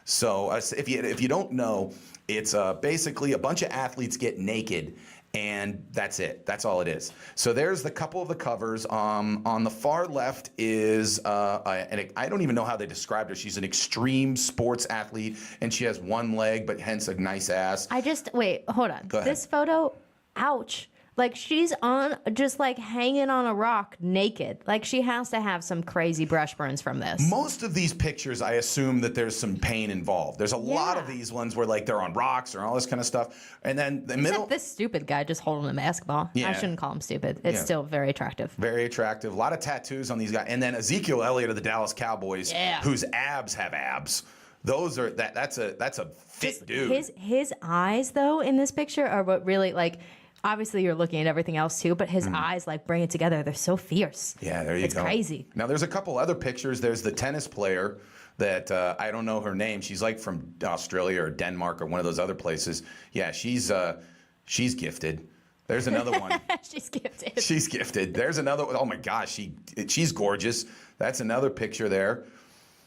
So if you don't know, it's basically a bunch of athletes get naked, and that's it. That's all it is. So there's the couple of the covers. On the far left is, and I don't even know how they described her. She's an extreme sports athlete, and she has one leg, but hence a nice ass. Wait, hold on. Go ahead. This photo, ouch. Like, she's just like hanging on a rock naked. Like, she has to have some crazy brush burns from this. Most of these pictures, I assume that there's some pain involved. There's a lot of these ones where, like, they're on rocks or all this kind of stuff. And then the middle. This stupid guy just holding a basketball. Yeah. I shouldn't call him stupid. It's still very attractive. Very attractive. A lot of tattoos on these guys. And then Ezekiel Elliott of the Dallas Cowboys, whose abs have abs. Those are that's a fit dude. His eyes, though, in this picture are what really, like. Obviously, you're looking at everything else, too, but his eyes, like, bring it together. They're so fierce. Yeah, there you go. It's crazy. Now, there's a couple other pictures. There's the tennis player that I don't know her name. She's, like, from Australia or Denmark or one of those other places. Yeah, she's gifted. There's another one. She's gifted. She's gifted. There's another one. Oh, my gosh, she's gorgeous. That's another picture there.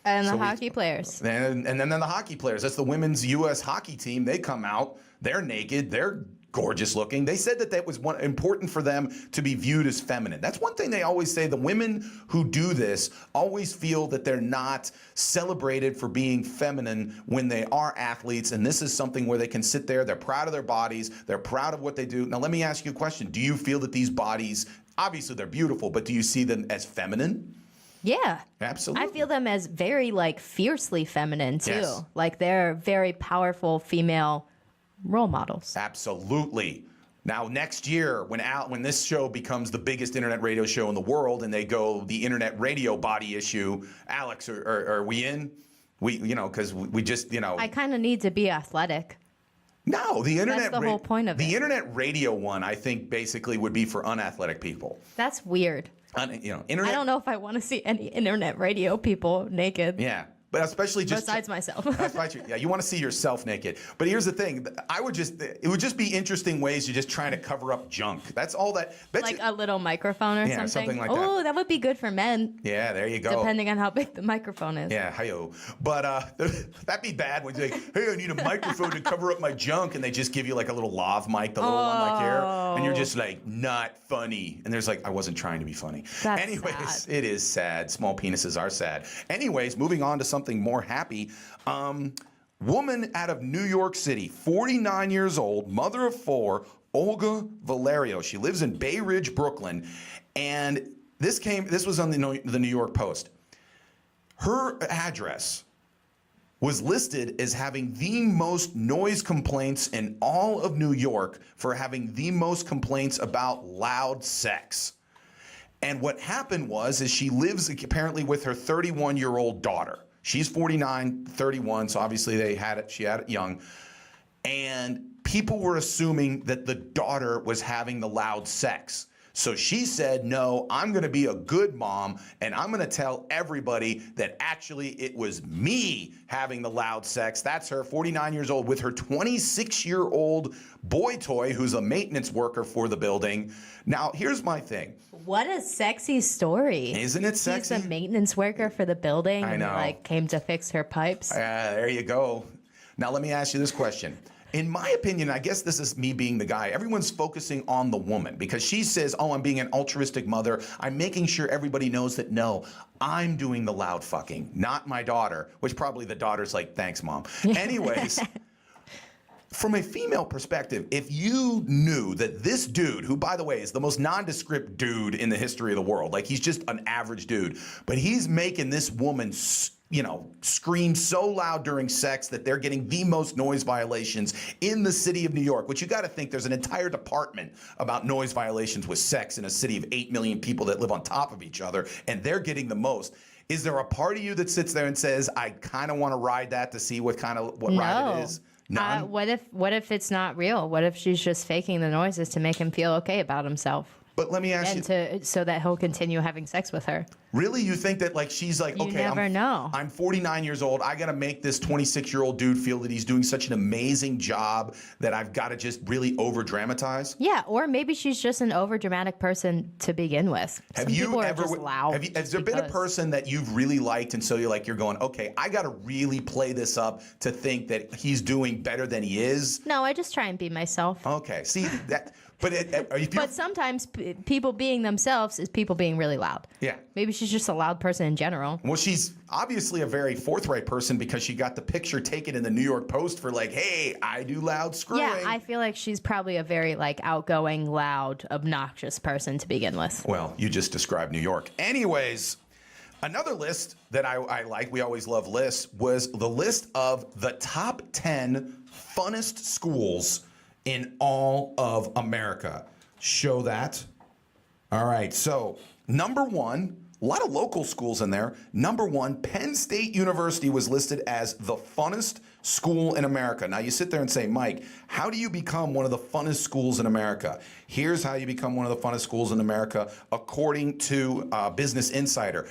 And the hockey players. And then the hockey players. That's the women's U.S. hockey team. They come out. They're naked. They're gorgeous looking. They said that was important for them to be viewed as feminine. That's one thing they always say. The women who do this always feel that they're not celebrated for being feminine when they are athletes. And this is something where they can sit there. They're proud of their bodies. They're proud of what they do. Now, let me ask you a question. Do you feel that these bodies, obviously they're beautiful, but do you see them as feminine? Yeah. Absolutely. I feel them as very, like, fiercely feminine, too. Yes. Like, they're very powerful female role models. Absolutely. Now, next year, when this show becomes the biggest internet radio show in the world, and they go the internet radio body issue, Alex, are we in? Because we just, I kind of need to be athletic. No, the internet. That's the whole point of it. The internet radio one, I think, basically would be for unathletic people. That's weird. Internet. I don't know if I want to see any internet radio people naked. Yeah. But especially just besides myself. Yeah, you want to see yourself naked. But here's the thing: it would just be interesting ways you're just trying to cover up junk. That's all that. Like a little microphone or something like that. Oh, that would be good for men. Yeah, there you go. Depending on how big the microphone is. Yeah, hi-yo. But that'd be bad when you're like, hey, I need a microphone to cover up my junk, and they just give you like a little lav mic, the little one like here, and you're just like, not funny. And there's like, I wasn't trying to be funny. Anyways, sad. It is sad. Small penises are sad. Anyways, moving on to something more happy. Woman out of New York City, 49 years old, mother of 4, Olga Valerio. She lives in Bay Ridge, Brooklyn, and this was on the New York Post. Her address was listed as having the most noise complaints in all of New York for having the most complaints about loud sex. And what happened is she lives apparently with her 31-year-old daughter. She's 49, 31, so obviously she had it young. And people were assuming that the daughter was having the loud sex. So she said, no, I'm going to be a good mom, and I'm going to tell everybody that actually it was me having the loud sex. That's her, 49 years old, with her 26-year-old boy toy, who's a maintenance worker for the building. Now, here's my thing. What a sexy story. Isn't it sexy? He's a maintenance worker for the building. I know. And like came to fix her pipes. There you go. Now, let me ask you this question. In my opinion, I guess this is me being the guy, everyone's focusing on the woman because she says, oh, I'm being an altruistic mother. I'm making sure everybody knows that, no, I'm doing the loud fucking, not my daughter, which probably the daughter's like, thanks, Mom. Anyways, from a female perspective, if you knew that this dude, who, by the way, is the most nondescript dude in the history of the world, like he's just an average dude, but he's making this woman scream so loud during sex that they're getting the most noise violations in the city of New York, which you got to think there's an entire department about noise violations with sex in a city of 8 million people that live on top of each other, and they're getting the most. Is there a part of you that sits there and says, I kind of want to ride that to see what ride it is? None? What if it's not real? What if she's just faking the noises to make him feel okay about himself? But let me ask you, so that he'll continue having sex with her. Really? You think that like she's like, okay, I'm 49 years old. I got to make this 26-year-old dude feel that he's doing such an amazing job that I've got to just really over dramatize? Yeah, or maybe she's just an over dramatic person to begin with. Has there been a person that you've really liked and so you're going, okay, I got to really play this up to think that he's doing better than he is? No, I just try and be myself. Okay, see that. But sometimes people being themselves is people being really loud. Yeah. Maybe she's just a loud person in general. Well, she's obviously a very forthright person because she got the picture taken in the New York Post for like, hey, I do loud screwing. Yeah, I feel like she's probably a very like outgoing, loud, obnoxious person to begin with. Well, you just described New York. Anyways, another list that I like, we always love lists, was the list of the top 10 funnest schools in all of America. Show that. All right, so number one, a lot of local schools in there. Number one, Penn State University was listed as the funnest school in America. Now you sit there and say, Mike, how do you become one of the funnest schools in America? Here's how you become one of the funnest schools in America, according to Business Insider.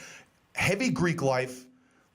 Heavy Greek life,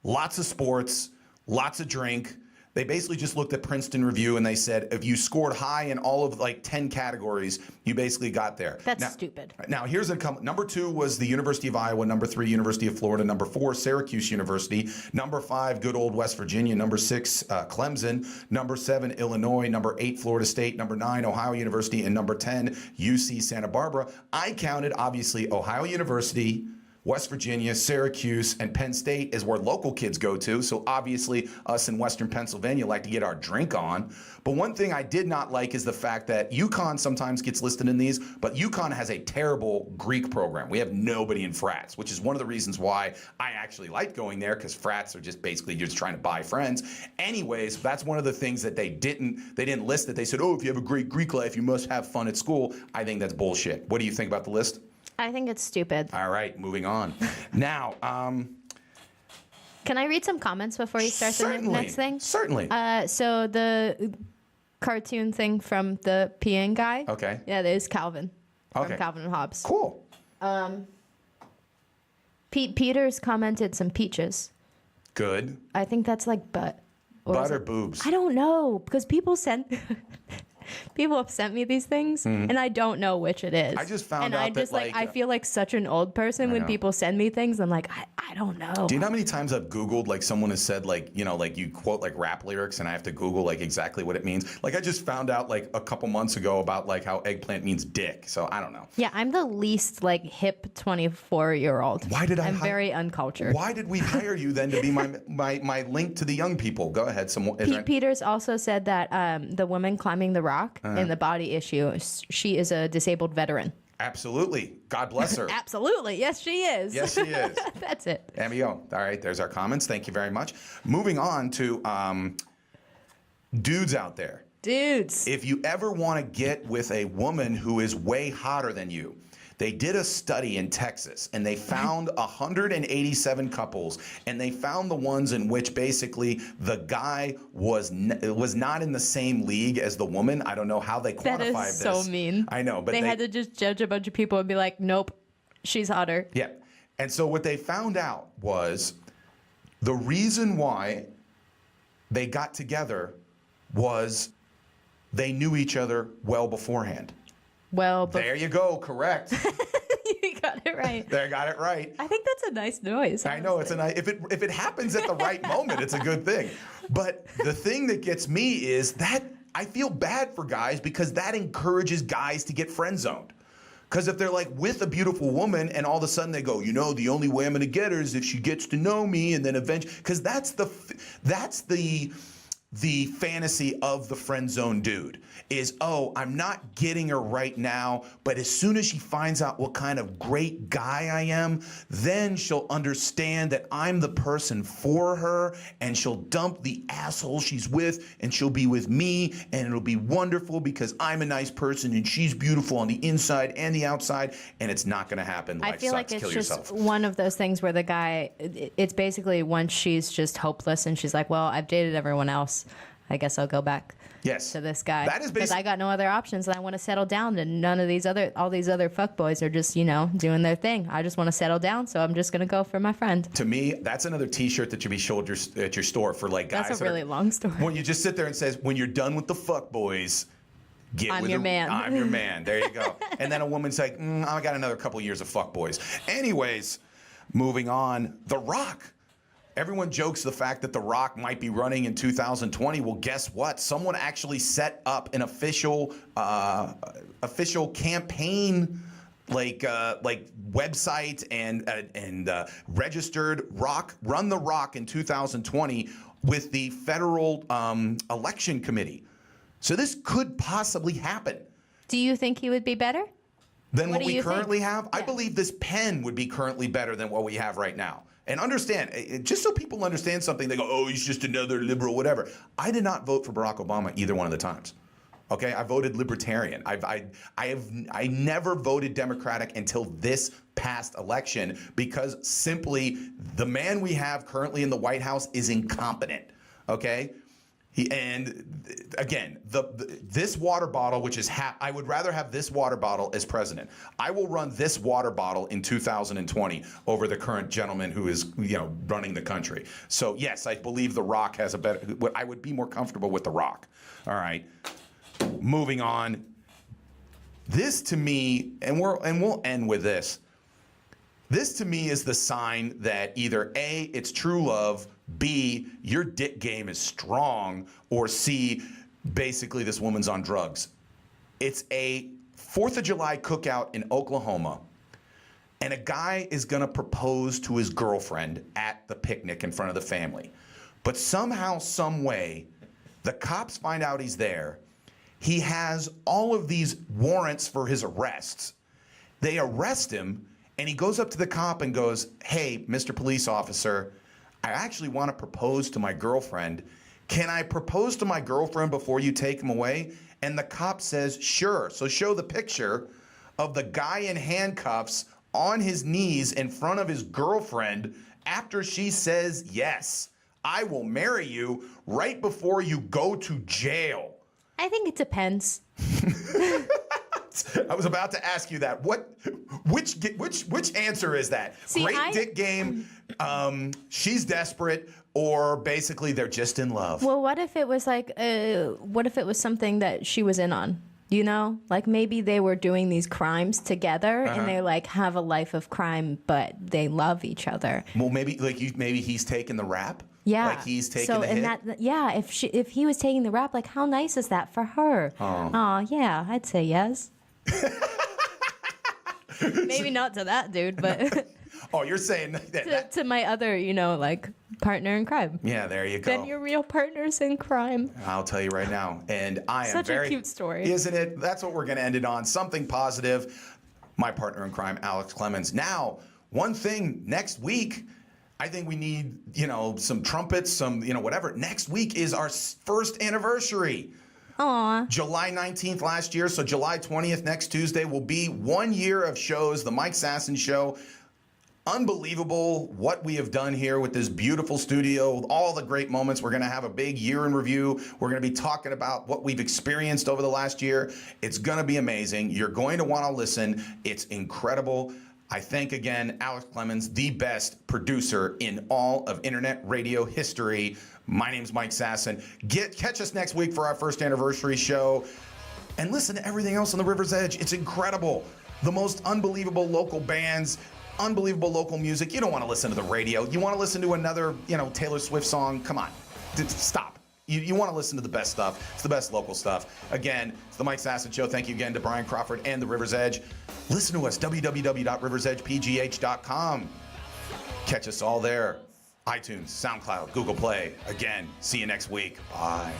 lots of sports, lots of drink. They basically just looked at Princeton Review and they said, if you scored high in all of like 10 categories, you basically got there. That's stupid. Now, here's number 2 was the University of Iowa. Number 3, University of Florida. Number 4, Syracuse University. Number 5, good old West Virginia. Number 6, Clemson. Number 7, Illinois. Number 8, Florida State. Number 9, Ohio University. And number 10, UC Santa Barbara. I counted, obviously, Ohio University, West Virginia, Syracuse, and Penn State is where local kids go to. So obviously us in Western Pennsylvania like to get our drink on. But one thing I did not like is the fact that UConn sometimes gets listed in these, but UConn has a terrible Greek program. We have nobody in frats, which is one of the reasons why I actually like going there, because frats are just basically you're just trying to buy friends. Anyways, that's one of the things that they didn't list, that they said, oh, if you have a great Greek life, you must have fun at school. I think that's bullshit. What do you think about the list? I think it's stupid. All right, moving on. Now, can I read some comments before you start the next thing? Certainly. So the cartoon thing from the peeing guy. Okay. Yeah, that is Calvin. Okay. From Calvin and Hobbes. Cool. Pete Peters commented some peaches. Good. I think that's like butt. Butt or boobs? I don't know, because people have sent me these things, and I don't know which it is. I just found out that, like, I feel like such an old person when people send me things. I'm like, I don't know. Do you know how many times I've Googled, like, someone has said, like, you know, like, you quote, like, rap lyrics, and I have to Google, like, exactly what it means? Like, I just found out, like, a couple months ago about, like, how eggplant means dick. So, I don't know. Yeah, I'm the least, like, hip 24-year-old. I'm very uncultured. Why did we hire you, then, to be my link to the young people? Go ahead. Pete Peters also said that the woman climbing the rock in the body issue, she is a disabled veteran. Absolutely. God bless her. Absolutely. Yes, she is. Yes, she is. That's it. There we go. All right, there's our comments. Thank you very much. Moving on to dudes out there. Dudes. If you ever want to get with a woman who is way hotter than you, They did a study in Texas, and they found 187 couples, and they found the ones in which basically the guy was not in the same league as the woman. I don't know how they quantified this. That is so mean. I know, but they had to just judge a bunch of people and be like, nope, she's hotter. Yeah. And so what they found out was the reason why they got together was they knew each other well beforehand. Well, there you go. Correct. You got it right. They got it right. I think that's a nice noise. Honestly. I know it's a nice. If it happens at the right moment, it's a good thing. But the thing that gets me is that I feel bad for guys because that encourages guys to get friend zoned. Because if they're like with a beautiful woman and all of a sudden they go, you know, the only way I'm going to get her is if she gets to know me, and then eventually, because that's the fantasy of the friend zone dude is, oh, I'm not getting her right now, but as soon as she finds out what kind of great guy I am, then she'll understand that I'm the person for her, and she'll dump the asshole she's with and she'll be with me, and it'll be wonderful because I'm a nice person and she's beautiful on the inside and the outside, and it's not going to happen. Life I feel sucks. like it's Kill just yourself. one of those things where the guy, it's basically once she's just hopeless and she's like, well, I've dated everyone else, I guess I'll go back to this guy. That is because I got no other options and I want to settle down, and all these other fuckboys are just, doing their thing. I just want to settle down, so I'm just going to go for my friend. To me, that's another T-shirt that should be sold at your store for like guys. That's a really long story. When you just sit there and says, when you're done with the fuckboys, I'm your man. I'm your man. There you go. And then a woman's like, I got another couple years of fuckboys. Anyways, moving on. The Rock. Everyone jokes the fact that The Rock might be running in 2020. Well, guess what? Someone actually set up an official campaign, like website and registered Run the Rock in 2020 with the federal election committee. So this could possibly happen. Do you think he would be better than what we currently have? Yeah. I believe this pen would be currently better than what we have right now. And understand, just so people understand something, they go, oh, he's just another liberal, whatever. I did not vote for Barack Obama either one of the times. Okay, I voted Libertarian. I never voted Democratic until this past election because simply the man we have currently in the White House is incompetent. Okay. And again, this water bottle, which is I would rather have this water bottle as president. I will run this water bottle in 2020 over the current gentleman who is, running the country. So yes, I believe The Rock has a better. I would be more comfortable with The Rock. All right, moving on. This to me, and we'll end with this. This to me is the sign that either A, it's true love, B, your dick game is strong, or C, basically this woman's on drugs. It's a 4th of July cookout in Oklahoma, and a guy is going to propose to his girlfriend at the picnic in front of the family. But somehow, some way, the cops find out he's there. He has all of these warrants for his arrests. They arrest him, and he goes up to the cop and goes, hey, Mr. Police Officer, I actually want to propose to my girlfriend. Can I propose to my girlfriend before you take him away? And the cop says, sure. So show the picture of the guy in handcuffs on his knees in front of his girlfriend after she says, yes, I will marry you right before you go to jail. I think it depends. I was about to ask you that. Which answer is that? See, Great dick game, she's desperate, or basically they're just in love? Well, what if it was something that she was in on? Like maybe they were doing these crimes together and they like have a life of crime, but they love each other. Well, maybe he's taking the rap. Yeah. Like he's taking the hit. If he was taking the rap, like how nice is that for her? Oh, yeah, I'd say yes. Maybe not to that dude, but oh, you're saying that to my other, like partner in crime. Yeah, there you go. Then you're real partners in crime. I'll tell you right now, and I am such a cute story, isn't it? That's what we're going to end it on. Something positive. My partner in crime, Alex Clemens. Now, one thing next week. I think we need, some trumpets, some, whatever. Next week is our first anniversary. Aww. July 19th last year, so July 20th, next Tuesday, will be 1 year of shows, The Mike Sasson Show. Unbelievable what we have done here with this beautiful studio, with all the great moments. We're going to have a big year in review. We're going to be talking about what we've experienced over the last year. It's going to be amazing. You're going to want to listen. It's incredible. I thank again Alex Clemens, the best producer in all of internet radio history. My name's Mike Sasson. Catch us next week for our first anniversary show. And listen to everything else on the River's Edge. It's incredible. The most unbelievable local bands, unbelievable local music. You don't want to listen to the radio. You want to listen to another, Taylor Swift song? Come on. Stop. You want to listen to the best stuff. It's the best local stuff. Again, it's the Mike Sasson Show. Thank you again to Brian Crawford and the River's Edge. Listen to us, www.riversedgepgh.com. Catch us all there. iTunes, SoundCloud, Google Play. Again, see you next week. Bye.